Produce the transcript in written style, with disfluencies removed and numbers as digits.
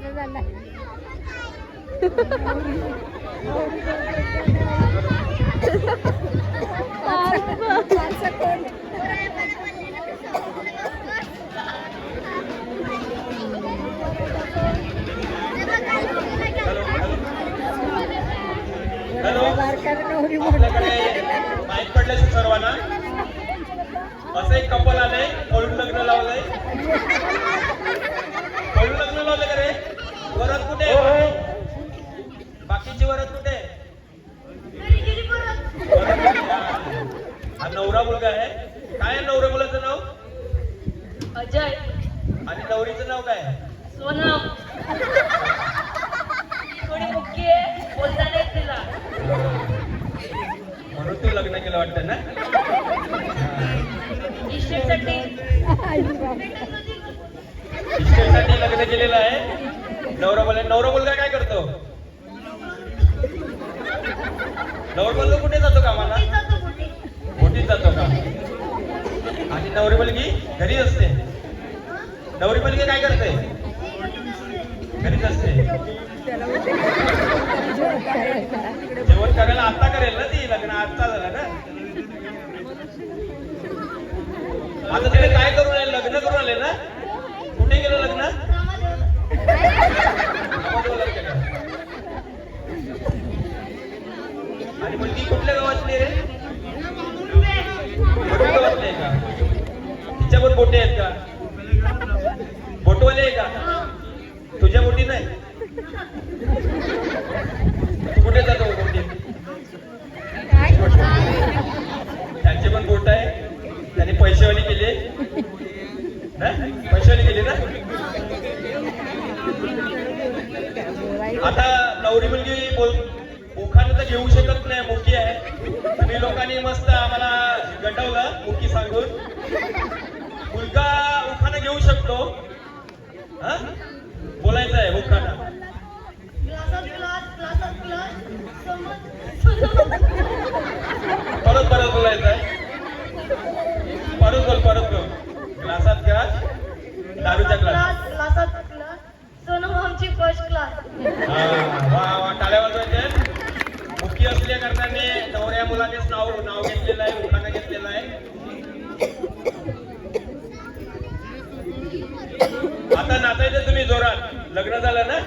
माझा झाला आपल्याकडे माहीत पडल्याशी सर्वांना असं एक कपल आलंय पळून लग्न लावलंय पळून लग्न लावलं का रे वरात कुठे बाकीची वरात कुठे हा नवरा मुलगा आहे काय आहे नवरा मुलाचं नाव अजय आणि नवरीचं नाव काय सोनम थोडी मुख्य आहे बोलता नाही तिला म्हणून तू लग्न केलं वाटतं ना इस्टेटसाठी इस्टेटसाठी लग्न केलेलं आहे नवरा मुलगा काय करतो नवरा मुलगा कुठे जातो कामाला मोठीत जातो का आणि नवरी मुलगी घरी असते नवरी मुलगी काय करते घरीच असते जेवण करायला आता करेल ना ती लग्न आता झालं ना आता तिने काय करून आले लग्न करून आले ना कुठे गेलं लग्न आणि मुलगी कुठल्या गावातली रे गावातली आहे का तिच्यावर बोटे आहेत का बोटवाले आहे का तुझ्या बोटी नाही तू कुठे जातो बोटी त्यांचे पण बोट आहे त्यांनी पैसेवाली केले पैसेवाली केली ना आता नवरी मुलगी मुखाने तर घेऊ शकत नाही मुकी आहे तुम्ही लोकांनी मस्त आम्हाला गंडवलं मुकी सांगून मुलगा उखाने घेऊ शकतो बोलायचं आहे मुखाना परत बोलायचं आहे परत बोल ग्लासात ग्लास दारूचा ग्लास सोनम आमची फर्स्ट क्लास वा टाळ्या वाजवायचे मुख्य असल्या कारणाने नवऱ्या मुलानेच नाव घेतलेलं आहे मुखाने घेतलेलं आहे आता नाचायचं तुम्ही जोरात लग्न झालं ना